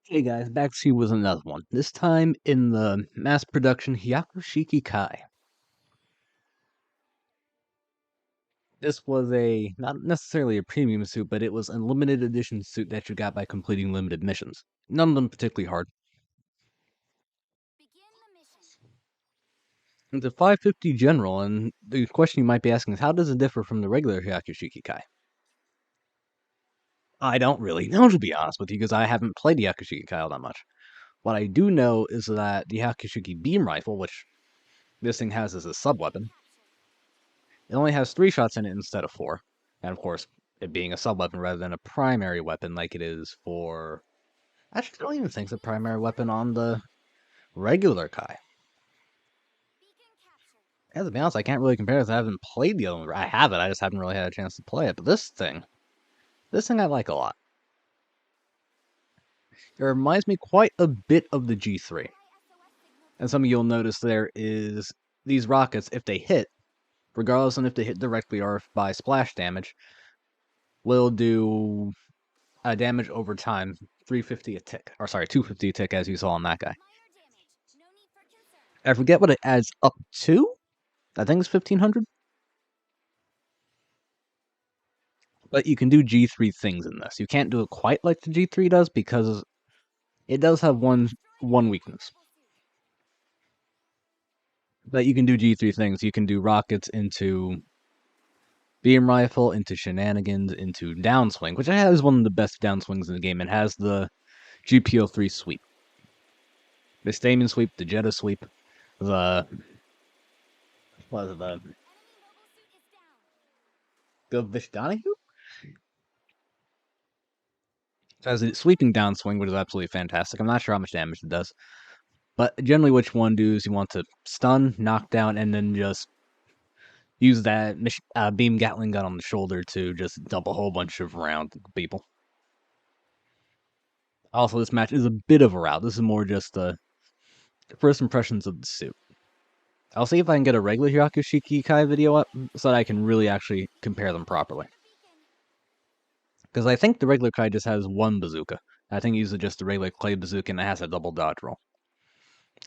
Hey guys, back to you with another one. This time in the mass production Hyaku Shiki Kai. This was not necessarily a premium suit, but it was a limited edition suit that you got by completing limited missions. None of them particularly hard. It's a 550 general, and the question you might be asking is how does it differ from the regular Hyaku Shiki Kai? I don't really know, to be honest with you, because I haven't played the Hyaku Shiki Kai all that much. What I do know is that the Hyaku Shiki beam rifle, which this thing has as a sub-weapon, it only has 3 shots in it instead of 4. And of course, it being a sub-weapon rather than a primary weapon like it is for... Actually, I don't even think it's a primary weapon on the regular Kai. And to be honest, I can't really compare this. I haven't played the other one. I have it, I just haven't really had a chance to play it. But this thing I like a lot. It reminds me quite a bit of the G3. And some of you'll notice there is these rockets, if they hit, regardless on if they hit directly or by splash damage, will do damage over time, 350 a tick. Or sorry, 250 a tick as you saw on that guy. I forget what it adds up to. I think it's 1500. But you can do G3 things in this. You can't do it quite like the G3 does because it does have one weakness. But you can do G3 things. You can do rockets into beam rifle, into shenanigans, into downswing, which has one of the best downswings in the game. It has the GPO3 sweep. The Stamen sweep, the Jetta sweep, the... What is it, the Vishdanahu? It has a sweeping downswing, which is absolutely fantastic. I'm not sure how much damage it does. But generally what you want to do is you want to stun, knock down, and then just use that beam Gatling gun on the shoulder to just dump a whole bunch of rounds at people. Also, this match is a bit of a route. This is more just the first impressions of the suit. I'll see if I can get a regular Hyaku Shiki Kai video up so that I can really actually compare them properly. Because I think the regular Kai just has one bazooka. I think he uses just the regular clay bazooka and it has a double dodge roll.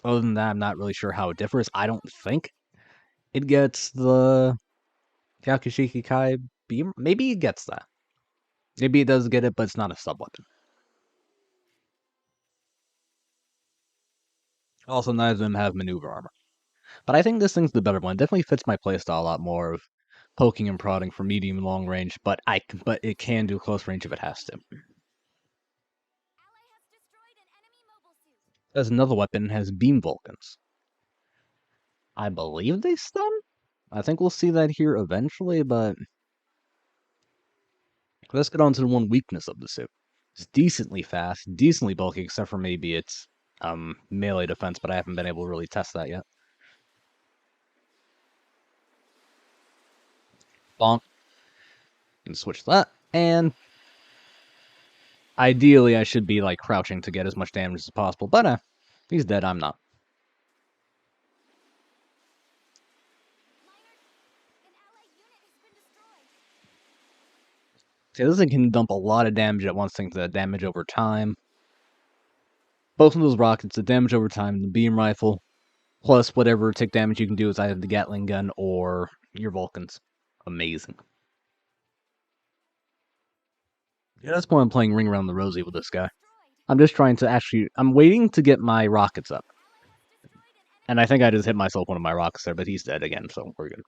Other than that, I'm not really sure how it differs. I don't think it gets the Hyaku Shiki Kai beam. Maybe it gets that. Maybe it does get it, but it's not a sub-weapon. Also, neither of them have maneuver armor. But I think this thing's the better one. It definitely fits my playstyle a lot more of poking and prodding for medium and long range, but it can do close range if it has to. As another weapon has beam Vulcans. I believe they stun? I think we'll see that here eventually, but let's get on to the one weakness of the suit. It's decently fast, decently bulky, except for maybe its melee defense, but I haven't been able to really test that yet. Bonk. And switch that, and ideally I should be like crouching to get as much damage as possible, but he's dead, I'm not. See, this thing can dump a lot of damage at once, thanks to that damage over time. Both of those rockets, the damage over time, the beam rifle, plus whatever tick damage you can do is either the Gatling gun or your Vulcans. Amazing. Yeah, that's why I'm playing Ring Around the Rosie with this guy. I'm just trying to I'm waiting to get my rockets up. And I think I just hit myself one of my rockets there, but he's dead again, so we're good.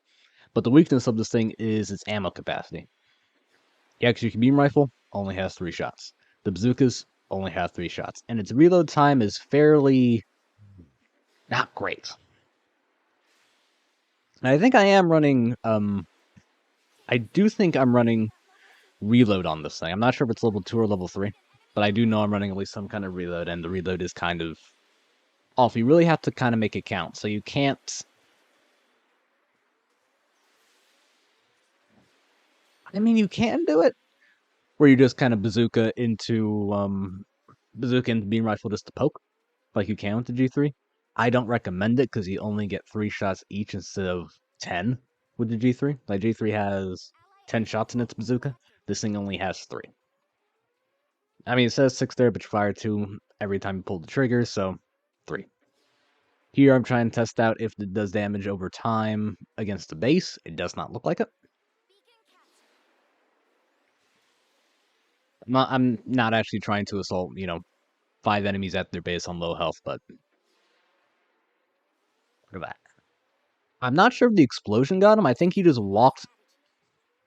But the weakness of this thing is its ammo capacity. The Hyaku beam rifle only has 3 shots. The bazookas only have 3 shots. And its reload time is fairly not great. And I think I am running, I do think I'm running reload on this thing. I'm not sure if it's level 2 or level 3, but I do know I'm running at least some kind of reload, and the reload is kind of off. You really have to kind of make it count, so you can't... I mean, you can do it, where you just kind of bazooka into beam rifle just to poke, like you can with the G3. I don't recommend it, because you only get 3 shots each instead of 10 with the G3. Like, G3 has 10 shots in its bazooka. This thing only has 3. I mean, it says 6 there, but you fire 2 every time you pull the trigger, so 3. Here I'm trying to test out if it does damage over time against the base. It does not look like it. I'm not actually trying to assault, 5 enemies at their base on low health, but look at that. I'm not sure if the explosion got him. I think he just walked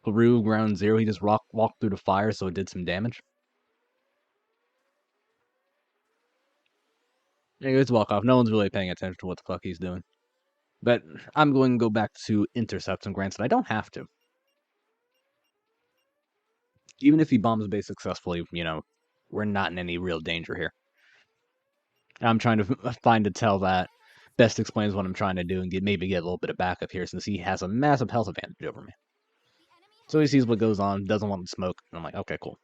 through ground zero. He just walked through the fire, so it did some damage. Yeah, let's walk off. No one's really paying attention to what the fuck he's doing. But I'm going to go back to intercept some grants, and I don't have to. Even if he bombs base successfully, we're not in any real danger here. I'm trying to find a tell that best explains what I'm trying to do and maybe get a little bit of backup here since he has a massive health advantage over me. So he sees what goes on, doesn't want to smoke, and I'm like, okay, cool.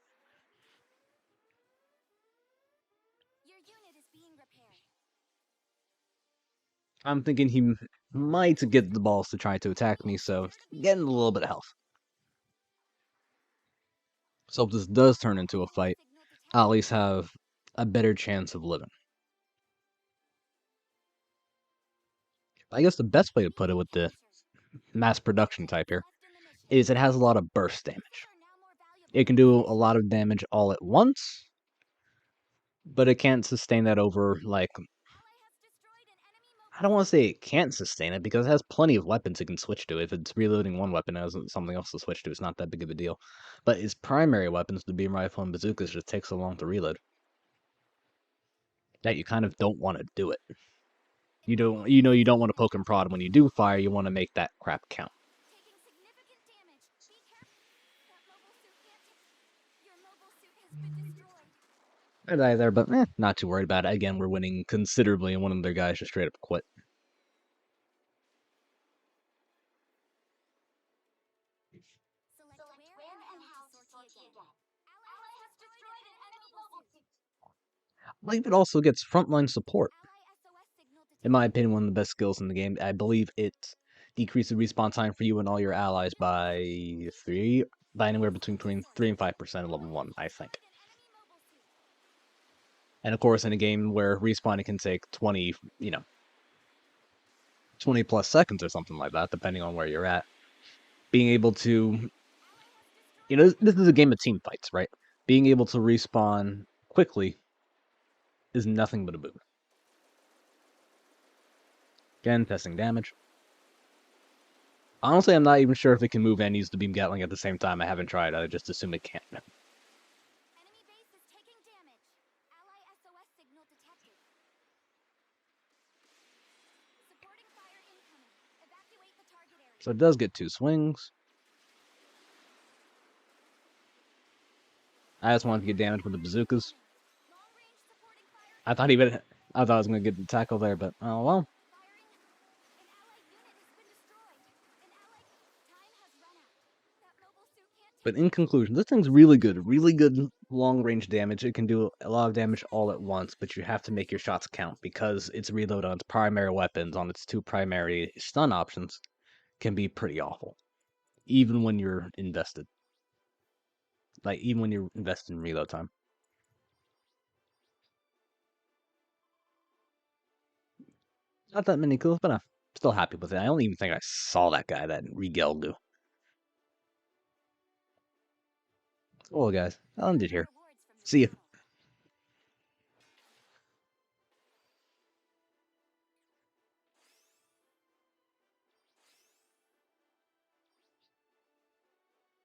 I'm thinking he might get the balls to try to attack me, so getting a little bit of health. So if this does turn into a fight, I'll at least have a better chance of living. I guess the best way to put it with the mass production type here is it has a lot of burst damage. It can do a lot of damage all at once, but it can't sustain that over, like, I don't want to say it can't sustain it because it has plenty of weapons it can switch to. If it's reloading one weapon, it has something else to switch to. It's not that big of a deal. But its primary weapons, the beam rifle and bazookas, just take so long to reload that you kind of don't want to do it. You don't want to poke and prod when you do fire. You want to make that crap count. I die there, but not too worried about it. Again, we're winning considerably, and one of their guys just straight up quit. I believe it also gets frontline support. In my opinion, one of the best skills in the game. I believe it decreases respawn time for you and all your allies by anywhere between 3 and 5% at level 1, I think. And of course, in a game where respawning can take 20 plus seconds or something like that, depending on where you're at, being able to, this is a game of team fights, right? Being able to respawn quickly is nothing but a boon. Again, testing damage. Honestly, I'm not even sure if it can move and use the beam gatling at the same time. I haven't tried. I just assume it can't. So it does get 2 swings. I just wanted to get damage with the bazookas. I thought I was gonna get the tackle there, but oh well. But in conclusion, this thing's really good long-range damage. It can do a lot of damage all at once, but you have to make your shots count because its reload on its primary weapons, on its 2 primary stun options, can be pretty awful. Even when you're invested. Like, even when you're invested in reload time. Not that many kills, but I'm still happy with it. I don't even think I saw that guy, that Rigelgu. Well, guys, I'll end it here. See you.